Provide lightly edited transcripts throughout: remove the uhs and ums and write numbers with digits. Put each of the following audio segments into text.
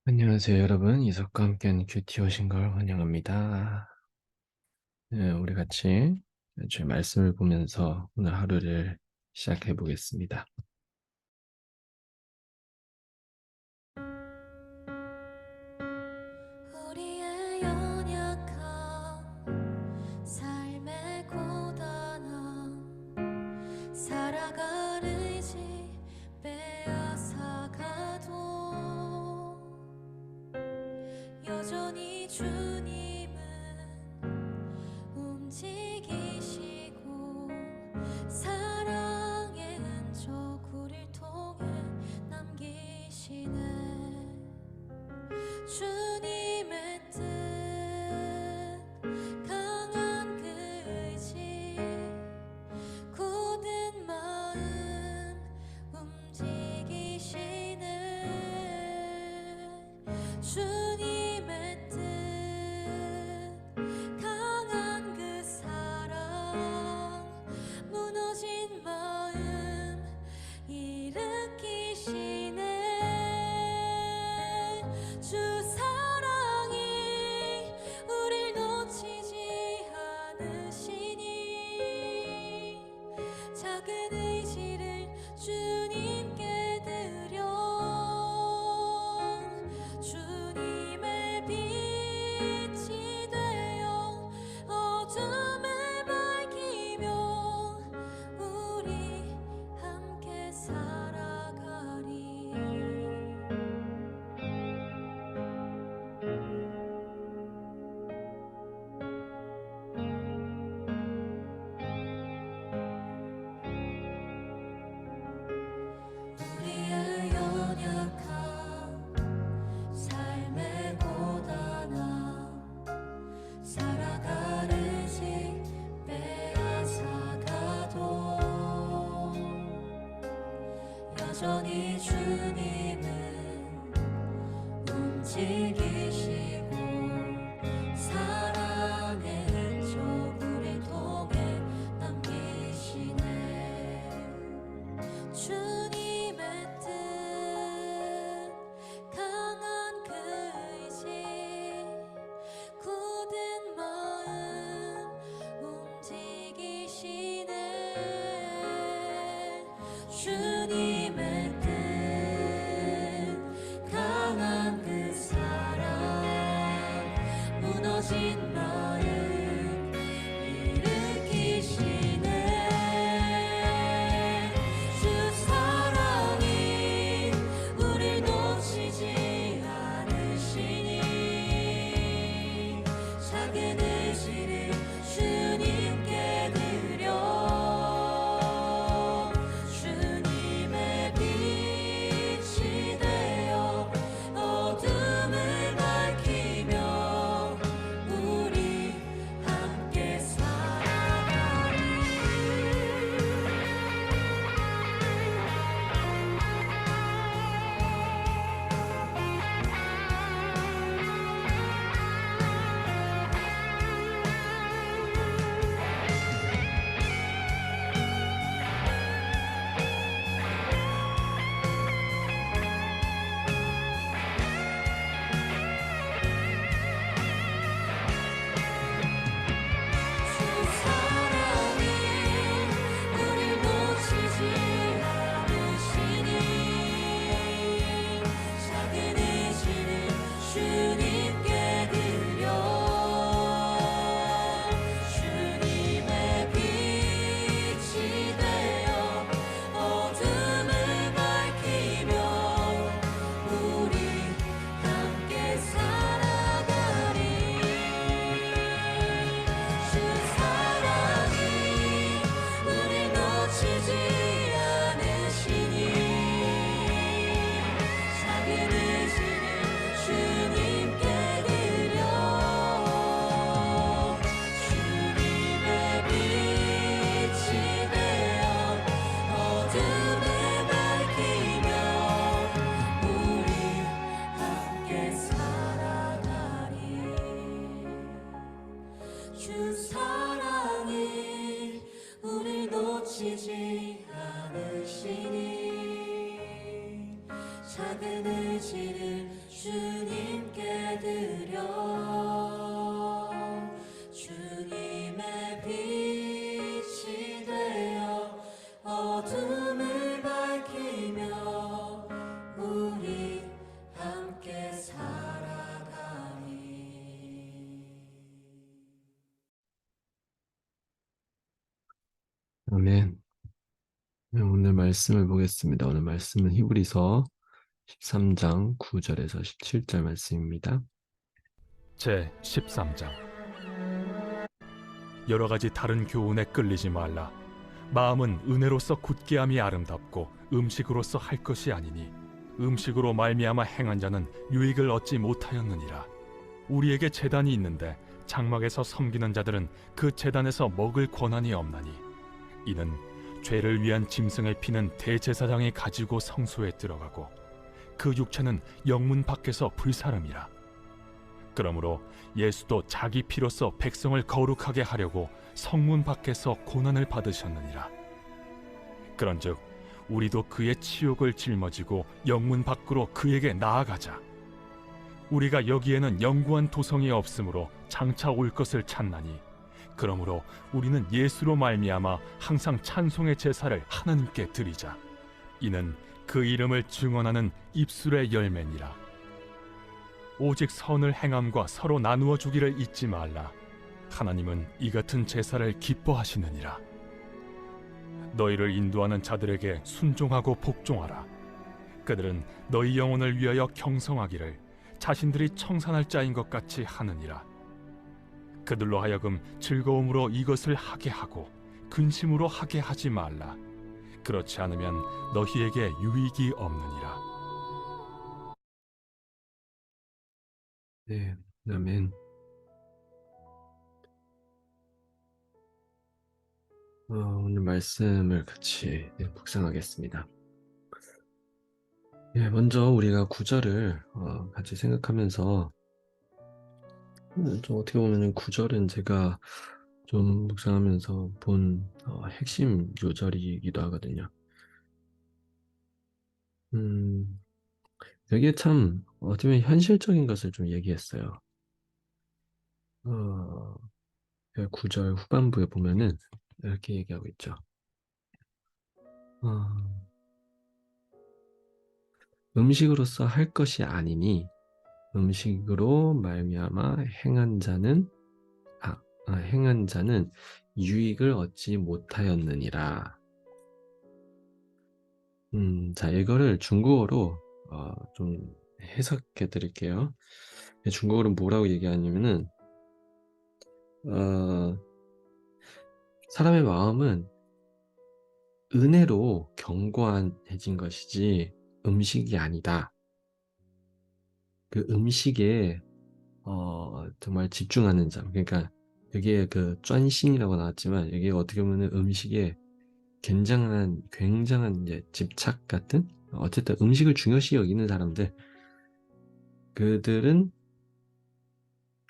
안녕하세요, 여러분. 이석과 함께하는 큐티 오신 걸 환영합니다. 네, 우리 같이 주의 말씀을 보면서 오늘 하루를 시작해 보겠습니다. 우리의 연약함, 삶의 고단함, 살아갈 의지 빼앗아가도 여전히 주님은 움직이시고 사랑의 흔적 우릴 통해 남기시네. 주님의 뜻, 강한 그 의지, 굳은 마음 움직이시는 주님의 뜻, 강한 그 사랑, 무너진 마음 일으키시네. 주 사랑이 우릴 놓치지 않으시니 작은 의지를 주님께 드려 주님의 빛이 되어 어둠을 밝히며 우리 함께 살아가리. 우리의 연약함, 삶의 고단함, 살아갈 의지 빼앗아가도 여전히 주님은 움직이시고 사랑의 흔적 우리 통해 남기시네. 주님의 뜻, 강한 그 의지, 굳은 마음 움직이시네. 주님의 뜻, 강한 그 사랑, 작은 의지를 주님께 드려 주님의 빛이 되어 어둠을 밝히며 우리 함께 살아가리. 아멘. 네, 오늘 말씀을 보겠습니다. 오늘 말씀은 히브리서 13장 9절에서 17절 말씀입니다. 제 13장. 여러 가지 다른 교훈에 끌리지 말라. 마음은 은혜로서 굳게 함이 아름답고 음식으로서 할 것이 아니니 음식으로 말미암아 행한 자는 유익을 얻지 못하였느니라. 우리에게 제단이 있는데 장막에서 섬기는 자들은 그 제단에서 먹을 권한이 없나니 이는 죄를 위한 짐승의 피는 대제사장이 가지고 성소에 들어가고 그 육체는 영문 밖에서 불사름이라. 그러므로 예수도 자기 피로써 백성을 거룩하게 하려고 성문 밖에서 고난을 받으셨느니라. 그런즉 우리도 그의 치욕을 짊어지고 영문 밖으로 그에게 나아가자. 우리가 여기에는 영구한 도성이 없으므로 장차 올 것을 찾나니 그러므로 우리는 예수로 말미암아 항상 찬송의 제사를 하나님께 드리자. 이는 그 이름을 증언하는 입술의 열매니라. 오직 선을 행함과 서로 나누어 주기를 잊지 말라. 하나님은 이 같은 제사를 기뻐하시느니라. 너희를 인도하는 자들에게 순종하고 복종하라. 그들은 너희 영혼을 위하여 경성하기를 자신들이 청산할 자인 것 같이 하느니라. 그들로 하여금 즐거움으로 이것을 하게 하고 근심으로 하게 하지 말라. 그렇지 않으면 너희에게 유익이 없느니라. 네, 아멘. 오늘 말씀을 같이 묵상하겠습니다. 먼저 우리가 구절을 같이 생각하면서 좀 어떻게 보면 구절은 제가 좀 묵상하면서 본 핵심 요절이기도 하거든요. 여기에 참 어떻게 보면 현실적인 것을 좀 얘기했어요. 9절 후반부에 보면은 이렇게 얘기하고 있죠. 음식으로서 할 것이 아니니 음식으로 말미암아 행한 자는 유익을 얻지 못하였느니라. 자, 이거를 중국어로 좀 해석해 드릴게요. 중국어로 뭐라고 얘기하냐면은 사람의 마음은 은혜로 견고해진 것이지 음식이 아니다. 그 음식에 정말 집중하는 자. 그러니까 여기에 그 쫀신이라고 나왔지만 여기에 어떻게 보면 음식에 굉장한 이제 집착 같은 어쨌든 음식을 중요시 여기는 사람들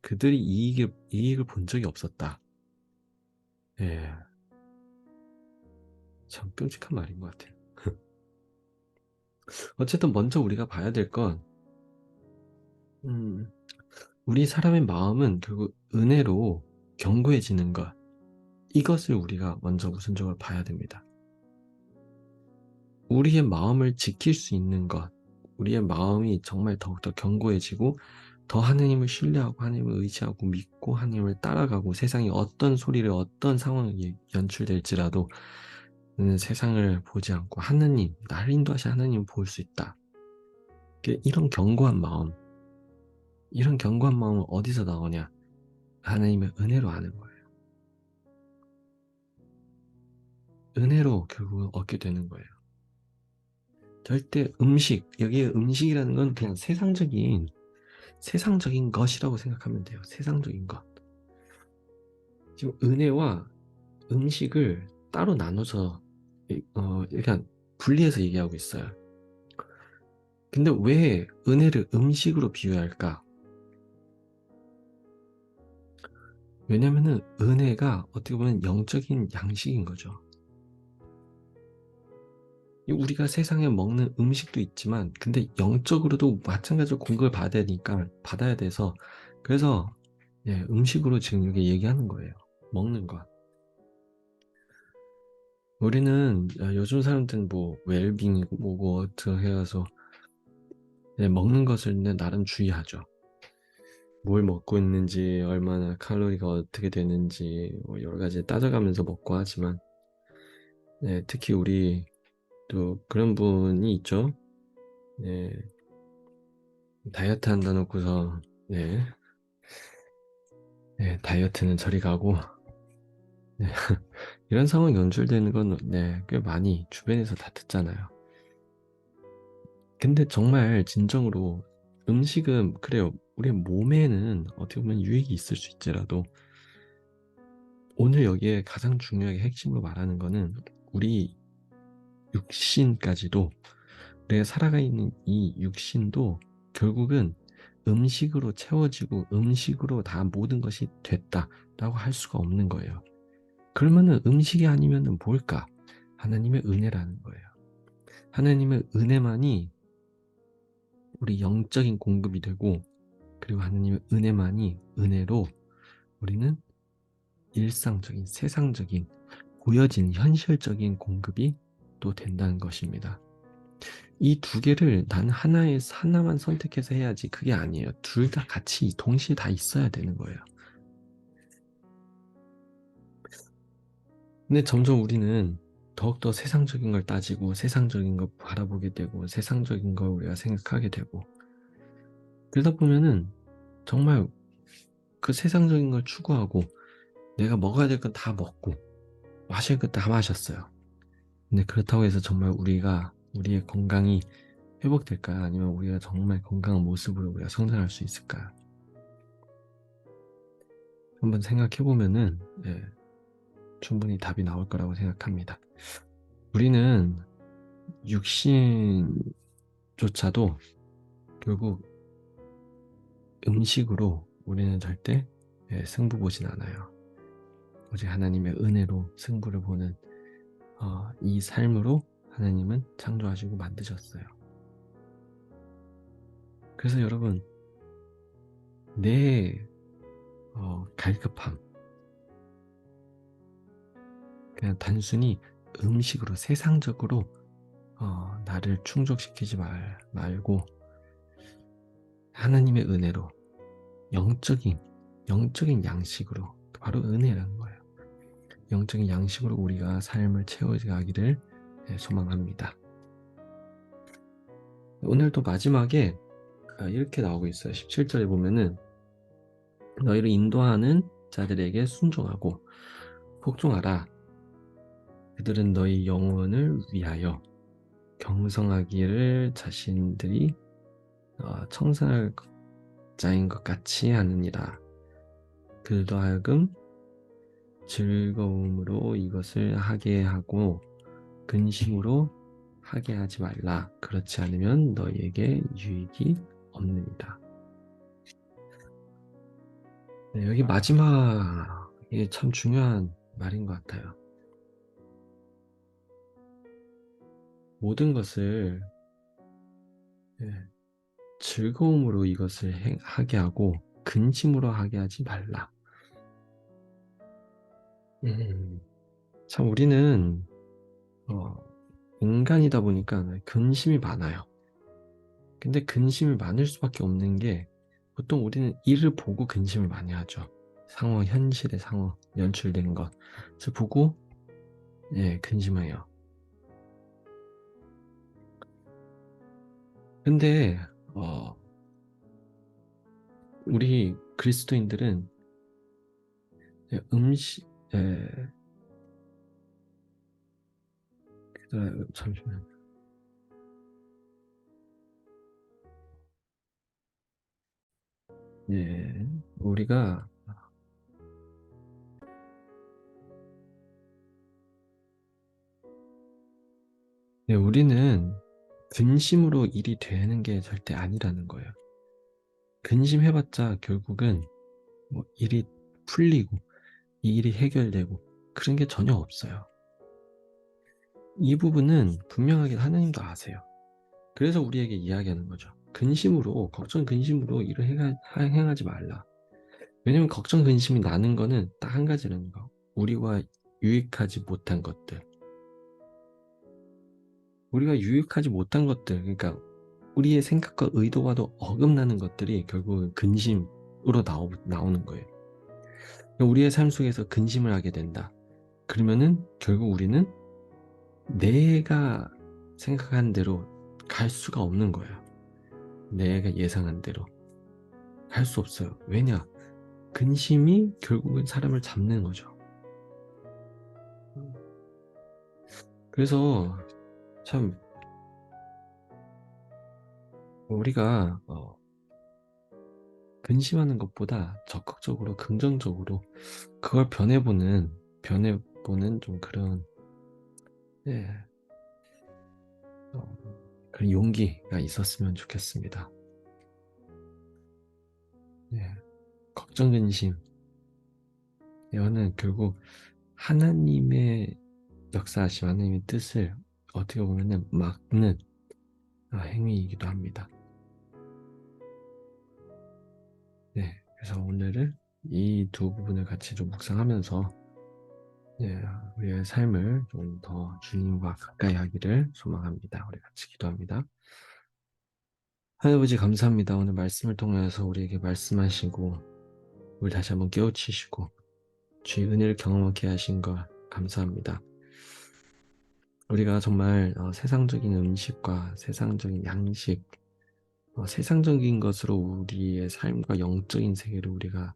그들이 이익을 본 적이 없었다. 예, 참 끔찍한 말인 것 같아요. 어쨌든 먼저 우리가 봐야 될 건 우리 사람의 마음은 결국 은혜로 견고해지는 것 이것을 우리가 먼저 우선적으로 봐야 됩니다. 우리의 마음을 지킬 수 있는 것, 우리의 마음이 정말 더욱더 견고해지고 더 하나님을 신뢰하고 하나님을 의지하고 믿고 하나님을 따라가고 세상이 어떤 소리를 어떤 상황이 연출될지라도 세상을 보지 않고 하나님, 나를 인도하신 하나님을 볼 수 있다. 이런 견고한 마음은 어디서 나오냐? 하나님의 은혜로 아는 거예요. 은혜로 결국 얻게 되는 거예요. 절대 여기에 음식이라는 건 그냥 세상적인 것이라고 생각하면 돼요. 세상적인 것. 지금 은혜와 음식을 따로 나눠서 약간 분리해서 얘기하고 있어요. 근데 왜 은혜를 음식으로 비유할까? 왜냐면은 은혜가 어떻게 보면 영적인 양식인 거죠. 우리가 세상에 먹는 음식도 있지만, 근데 영적으로도 마찬가지로 공급을 받아야 돼서, 그래서 예, 음식으로 지금 이게 얘기하는 거예요. 먹는 것. 우리는 요즘 사람들은 뭐 웰빙이고 뭐고 어떻게 해서 예, 먹는 것을 나름 주의하죠. 뭘 먹고 있는지, 얼마나 칼로리가 어떻게 되는지 뭐 여러 가지 따져가면서 먹고 하지만 예, 특히 우리 또 그런 분이 있죠. 예, 다이어트 한다 놓고서 네, 다이어트는 저리 가고 네, 이런 상황이 연출되는 건 꽤 많이 주변에서 다 듣잖아요. 근데 정말 진정으로 음식은 그래요. 우리 몸에는 어떻게 보면 유익이 있을 수 있지라도 오늘 여기에 가장 중요하게 핵심으로 말하는 거는 우리 육신까지도 내가 살아가 있는 이 육신도 결국은 음식으로 채워지고 음식으로 다 모든 것이 됐다라고 할 수가 없는 거예요. 그러면은 음식이 아니면은 뭘까? 하나님의 은혜라는 거예요. 하나님의 은혜만이 우리 영적인 공급이 되고 그리고 하나님의 은혜만이 은혜로 우리는 일상적인 세상적인 보여진 현실적인 공급이 또 된다는 것입니다. 이 두 개를 난 하나만 선택해서 해야지 그게 아니에요. 둘 다 같이 동시에 다 있어야 되는 거예요. 근데 점점 우리는 더욱더 세상적인 걸 따지고 세상적인 걸 바라보게 되고 세상적인 걸 우리가 생각하게 되고 그러다 보면은 정말 그 세상적인 걸 추구하고 내가 먹어야 될 건 다 먹고 마실 건 다 마셨어요. 근데 그렇다고 해서 정말 우리의 건강이 회복될까요? 아니면 우리가 정말 건강한 모습으로 우리가 성장할 수 있을까요? 한번 생각해 보면은 충분히 답이 나올 거라고 생각합니다. 우리는 육신조차도 결국 음식으로 우리는 절대 승부 보진 않아요. 오직 하나님의 은혜로 승부를 보는 이 삶으로 하나님은 창조하시고 만드셨어요. 그래서 여러분 내 갈급함 그냥 단순히 음식으로 세상적으로 나를 충족시키지 말고 하나님의 은혜로 영적인 양식으로 바로 은혜라는 거예요. 영적인 양식으로 우리가 삶을 채워가기를 소망합니다. 오늘도 마지막에 이렇게 나오고 있어요. 17절에 보면은 너희를 인도하는 자들에게 순종하고 복종하라. 그들은 너희 영혼을 위하여 경성하기를 자신들이 청산할 자인 것 같이 하느니라. 그들도 하여금 즐거움으로 이것을 하게 하고 근심으로 하게 하지 말라. 그렇지 않으면 너희에게 유익이 없느니라. 네, 여기 마지막이 참 중요한 말인 것 같아요. 모든 것을 즐거움으로 이것을 하게 하고 근심으로 하게 하지 말라. 참 우리는 인간이다 보니까 근심이 많아요. 근데 근심이 많을 수밖에 없는 게 보통 우리는 일을 보고 근심을 많이 하죠. 현실의 상황, 연출된 것. 그래서 보고 근심해요. 근데 우리 그리스도인들은 음식, 잠시만요. 우리가 우리는 근심으로 일이 되는 게 절대 아니라는 거예요. 근심해봤자 결국은 뭐 일이 풀리고 이 일이 해결되고 그런 게 전혀 없어요. 이 부분은 분명하게 하나님도 아세요. 그래서 우리에게 이야기하는 거죠. 근심으로, 걱정 근심으로 일을 행하지 말라. 왜냐면 걱정 근심이 나는 거는 딱 한 가지라는 거. 우리가 유익하지 못한 것들. 우리가 유익하지 못한 것들, 그러니까 우리의 생각과 의도와도 어긋나는 것들이 결국은 근심으로 나오는 거예요. 그러니까 우리의 삶 속에서 근심을 하게 된다. 그러면은 결국 우리는 내가 생각한 대로 갈 수가 없는 거예요. 내가 예상한 대로 갈 수 없어요. 왜냐? 근심이 결국은 사람을 잡는 거죠. 그래서 참 우리가 근심하는 것보다 적극적으로 긍정적으로 그걸 변해보는 좀 그런 예, 어, 그런 용기가 있었으면 좋겠습니다. 예, 걱정 근심 이거는 결국 하나님의 역사하심 하나님의 뜻을 어떻게 보면은 막는 행위이기도 합니다. 네, 그래서 오늘은 이 두 부분을 같이 좀 묵상하면서 예, 우리의 삶을 좀 더 주님과 가까이 하기를 소망합니다. 우리 같이 기도합니다. 하나님 아버지 감사합니다. 오늘 말씀을 통해서 우리에게 말씀하시고 우리 다시 한번 깨우치시고 주의 은혜를 경험하게 하신 걸 감사합니다. 우리가 정말 세상적인 음식과 세상적인 양식, 세상적인 것으로 우리의 삶과 영적인 세계를 우리가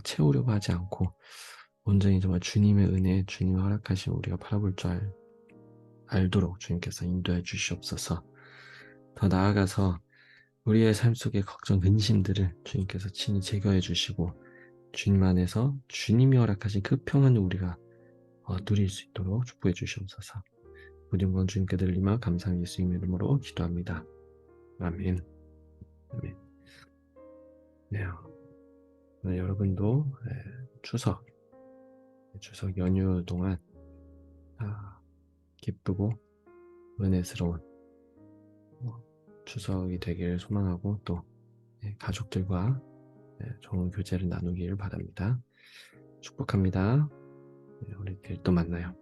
채우려고 하지 않고 온전히 정말 주님의 은혜, 주님의 허락하심 우리가 바라볼 줄 알도록 주님께서 인도해 주시옵소서. 더 나아가서 우리의 삶 속의 걱정, 근심들을 주님께서 친히 제거해 주시고 주님 안에서 주님이 허락하신 그 평안을 우리가 누릴 수 있도록 축복해 주시옵소서. 우리 영광 주님께 드리며 감사한 예수님의 이름으로 기도합니다. 아멘. 아멘. 네, 여러분도 추석 연휴 동안 기쁘고 은혜스러운 추석이 되기를 소망하고 또 가족들과 좋은 교제를 나누기를 바랍니다. 축복합니다. 우리 내일 또 만나요.